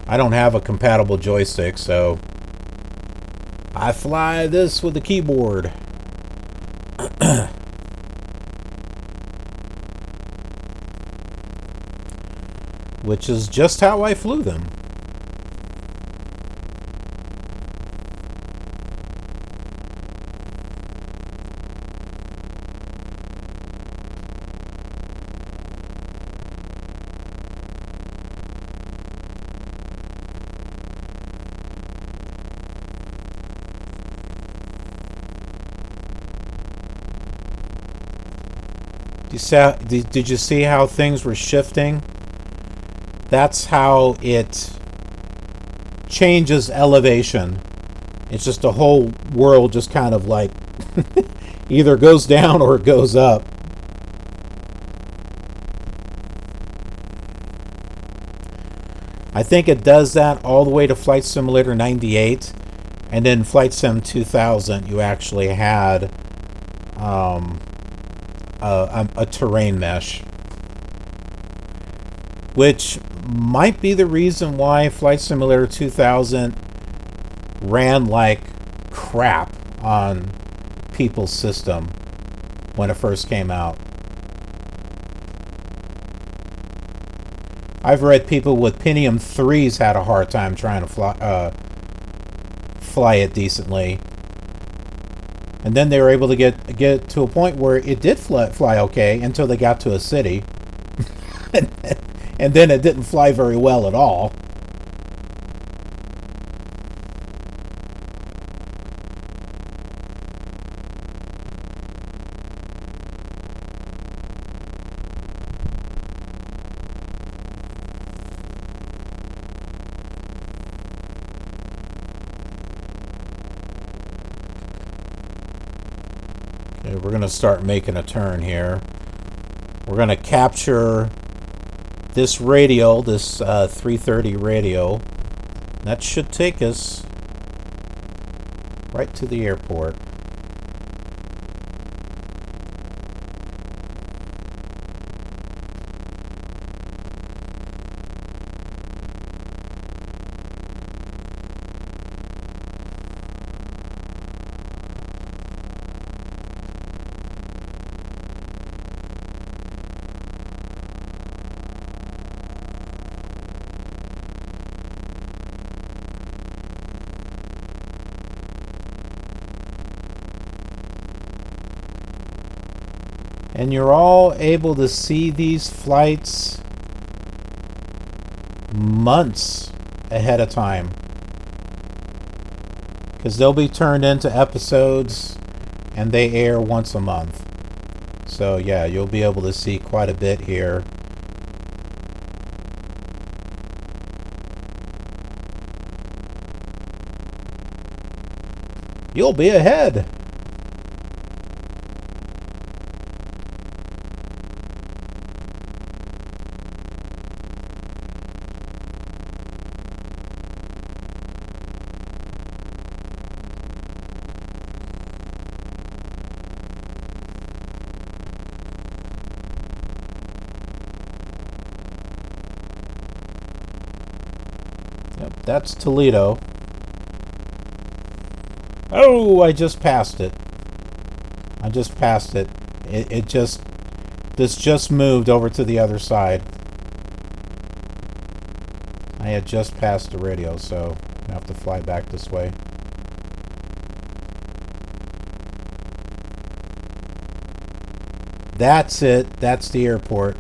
I don't have a compatible joystick, so I fly this with the keyboard. Which is just how I flew them. Did you see how things were shifting? That's how it changes elevation. It's just the whole world just kind of like either goes down or it goes up. I think it does that all the way to Flight Simulator 98, and then Flight Sim 2000 you actually had a terrain mesh, which might be the reason why Flight Simulator 2000 ran like crap on people's system when it first came out. I've read people with Pentium 3s had a hard time trying to fly it decently. And then they were able to get to a point where it did fly okay until they got to a city. And then it didn't fly very well at all. Okay, we're going to start making a turn here. We're going to capture this radio, this 330 radio. That should take us right to the airport. And you're all able to see these flights months ahead of time, because they'll be turned into episodes and they air once a month. So yeah, you'll be able to see quite a bit here. You'll be ahead. Yep, that's Toledo. Oh, I just passed it. I just passed it. This just moved over to the other side. I had just passed the radio, so I have to fly back this way. That's it. That's the airport.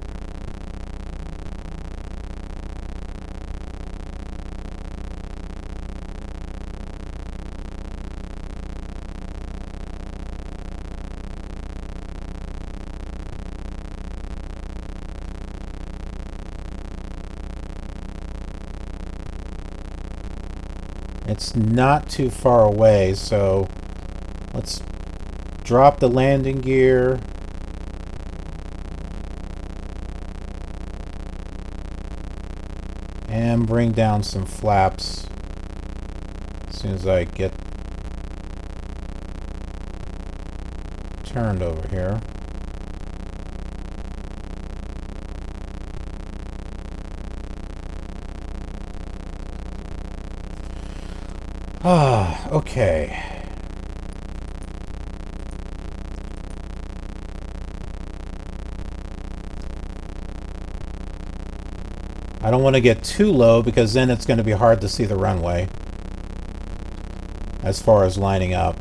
It's not too far away, so let's drop the landing gear. And bring down some flaps as soon as I get turned over here. Ah, okay. I don't want to get too low because then it's going to be hard to see the runway as far as lining up.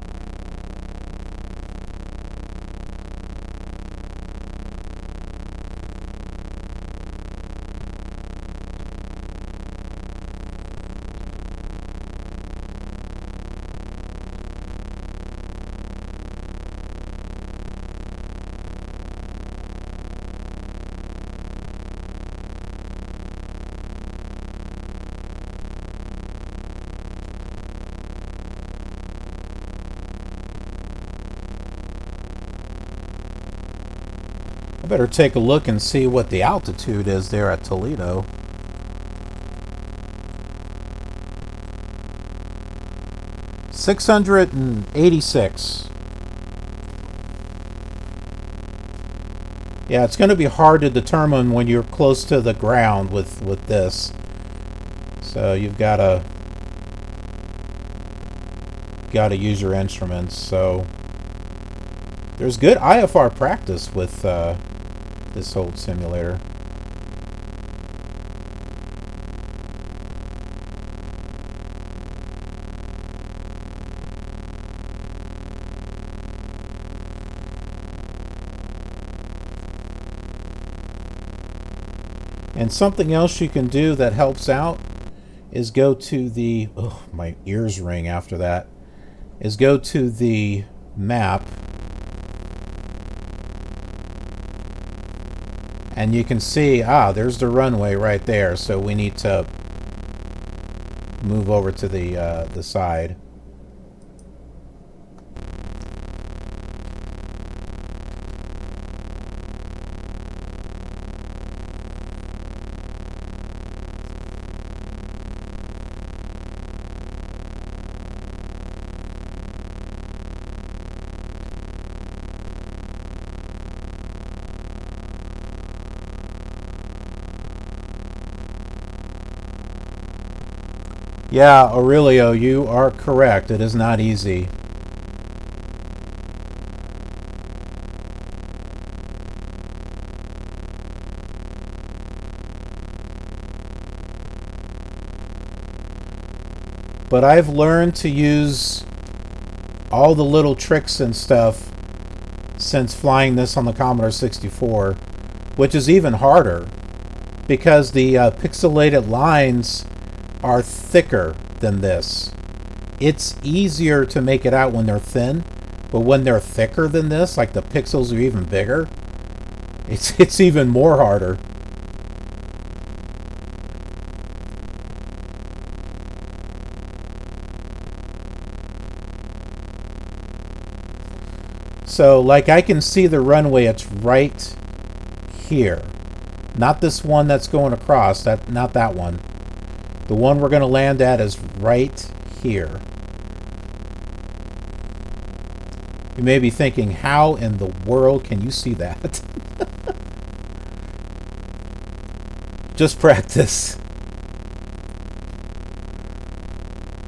I better take a look and see what the altitude is there at Toledo. .686. Yeah, it's going to be hard to determine when you're close to the ground with this. So you've got to use your instruments. So there's good IFR practice with this whole simulator. And something else you can do that helps out is go to the, oh, my ears ring after that, is go to the map, and you can see, there's the runway right there, so we need to move over to the side. Yeah, Aurelio, you are correct. It is not easy. But I've learned to use all the little tricks and stuff since flying this on the Commodore 64, which is even harder because the pixelated lines are thicker than this. It's easier to make it out when they're thin, but when they're thicker than this, like the pixels are even bigger, it's even more harder. So, like, I can see the runway, it's right here. Not this one that's going across, not that one. The one we're going to land at is right here. You may be thinking, how in the world can you see that? Just practice.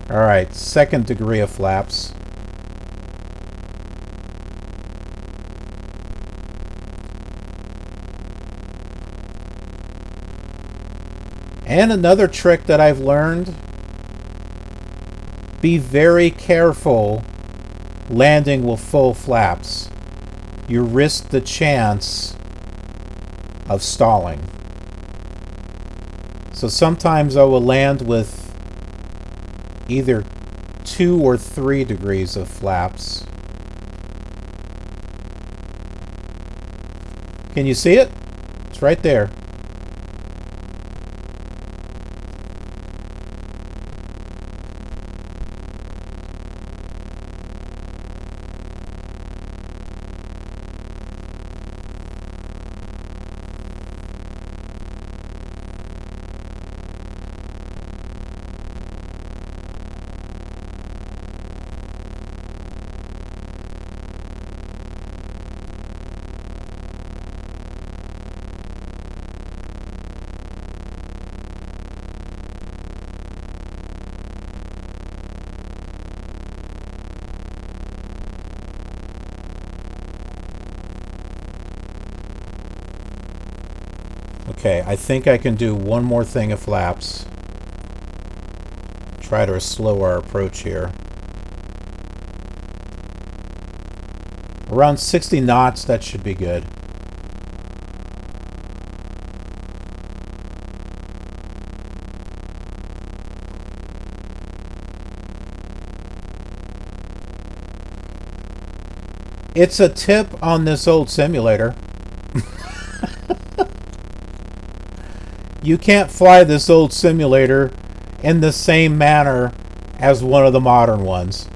Alright, second degree of flaps. And another trick that I've learned, be very careful landing with full flaps. You risk the chance of stalling. So sometimes I will land with either 2 or 3 degrees of flaps. Can you see it? It's right there. Okay, I think I can do one more thing of flaps. Try to slow our approach here. Around 60 knots, that should be good. It's a tip on this old simulator. You can't fly this old simulator in the same manner as one of the modern ones.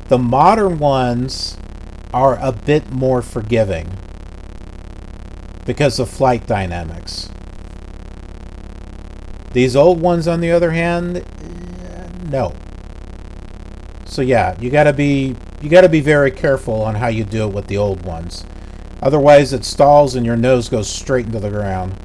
The modern ones are a bit more forgiving because of flight dynamics. These old ones, on the other hand, no. So yeah, you gotta be very careful on how you do it with the old ones. Otherwise it stalls and your nose goes straight into the ground.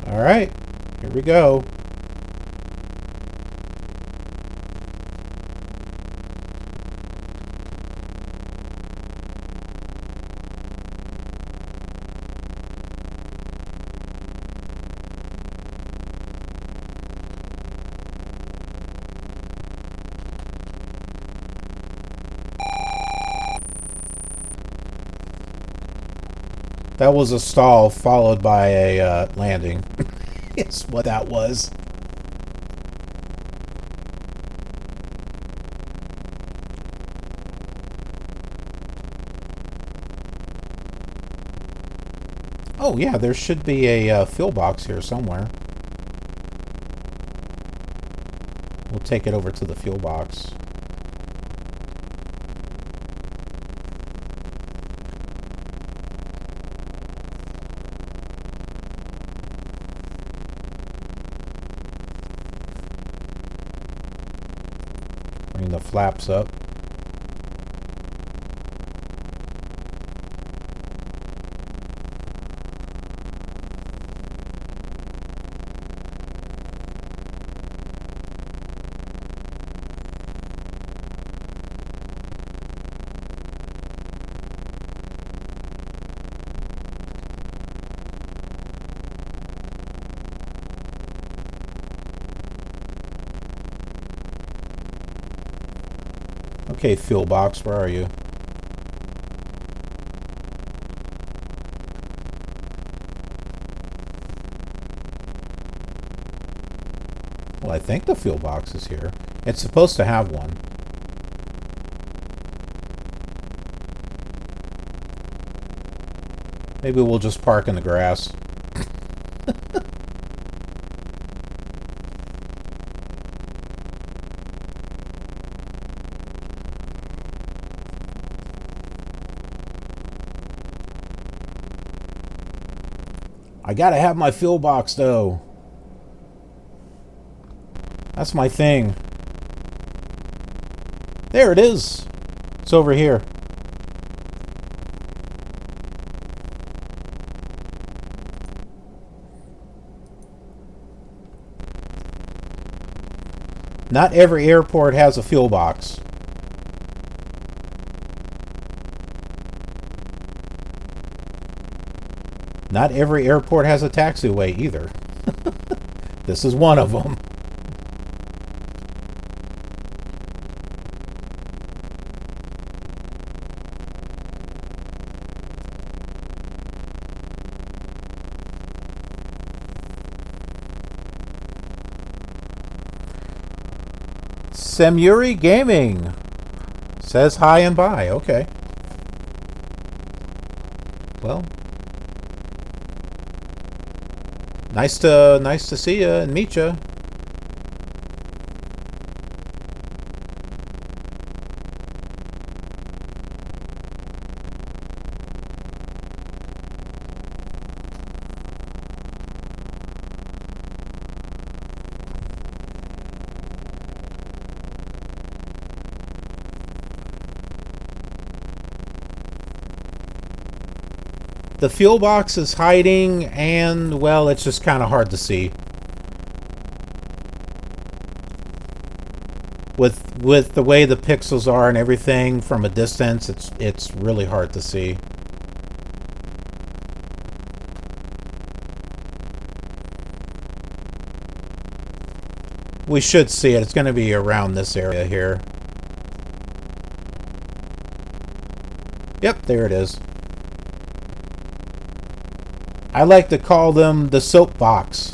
All right, here we go. That was a stall followed by a landing. It's what that was. Oh yeah, there should be a fill box here somewhere. We'll take it over to the fuel box. Bring the flaps up. Okay, fuel box, where are you? Well, I think the fuel box is here. It's supposed to have one. Maybe we'll just park in the grass. I gotta have my fuel box, though. That's my thing. There it is. It's over here. Not every airport has a fuel box. Not every airport has a taxiway either. This is one of them. Semuri Gaming says hi and bye. Okay. Well, nice to see you and meet you. The fuel box is hiding, and, well, it's just kind of hard to see. With the way the pixels are and everything from a distance, it's really hard to see. We should see it. It's going to be around this area here. Yep, there it is. I like to call them the soapbox.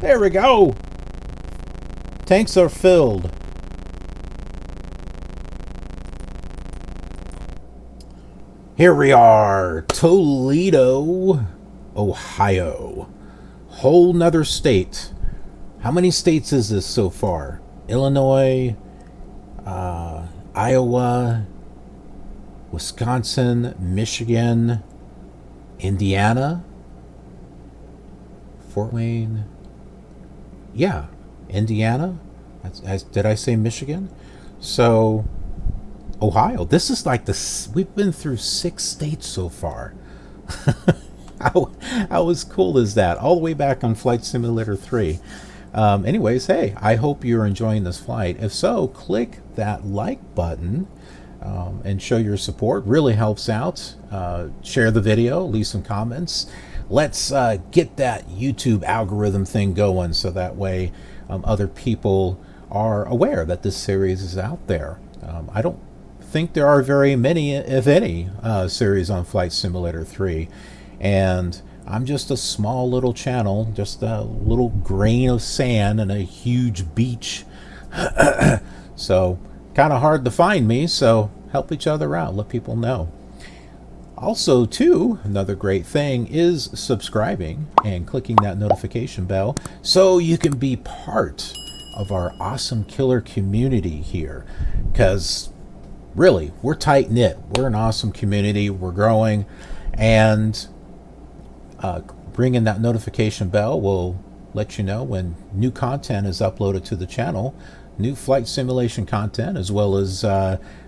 There we go. Tanks are filled. Here we are, Toledo, Ohio. Whole nother state. How many states is this so far? Illinois, Iowa, Wisconsin, Michigan, Indiana, Fort Wayne. Yeah, Indiana. Did I say Michigan? So, Ohio. This is like we've been through 6 states so far. How cool is that? All the way back on Flight Simulator 3. Anyways, hey, I hope you're enjoying this flight. If so, click that like button and show your support. Really helps out. Share the video, leave some comments. Let's get that YouTube algorithm thing going so that way other people are aware that this series is out there. I don't think there are very many, if any, series on Flight Simulator 3. And I'm just a small little channel, just a little grain of sand in a huge beach. So kind of hard to find me, so help each other out, let people know. Also, too, another great thing is subscribing and clicking that notification bell so you can be part of our awesome killer community here. Because really, we're tight-knit. We're an awesome community. We're growing. And ringing that notification bell will let you know when new content is uploaded to the channel. New flight simulation content, as well as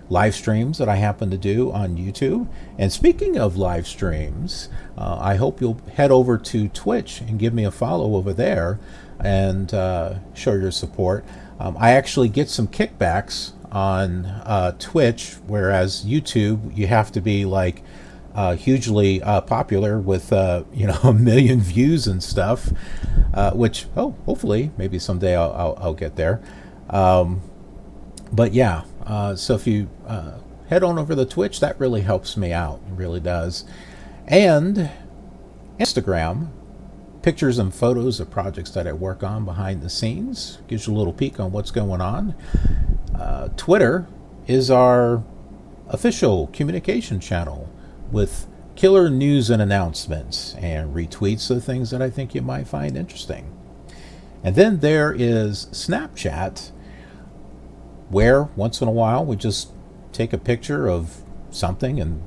live streams that I happen to do on YouTube. And speaking of live streams, I hope you'll head over to Twitch and give me a follow over there and show your support. I actually get some kickbacks on Twitch, whereas YouTube, you have to be like hugely popular with you know, 1 million views and stuff, which hopefully maybe someday I'll get there. But yeah, so if you head on over to Twitch, that really helps me out. It really does. And Instagram, pictures and photos of projects that I work on behind the scenes. Gives you a little peek on what's going on. Twitter is our official communication channel with killer news and announcements and retweets of things that I think you might find interesting. And then there is Snapchat, where once in a while we just take a picture of something, and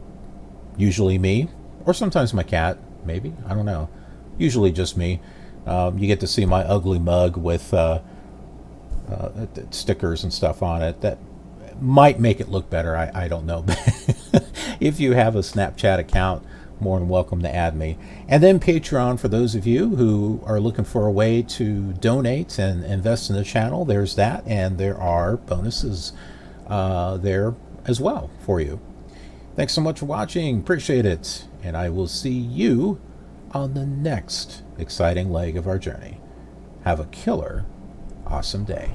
usually me, or sometimes my cat, maybe, I don't know, usually just me. You get to see my ugly mug with stickers and stuff on it that might make it look better. I don't know. If you have a Snapchat account, more than welcome to add me. And then Patreon, for those of you who are looking for a way to donate and invest in the channel, there's that, and there are bonuses there as well for you. Thanks so much for watching, appreciate it, and I will see you on the next exciting leg of our journey. Have a killer awesome day.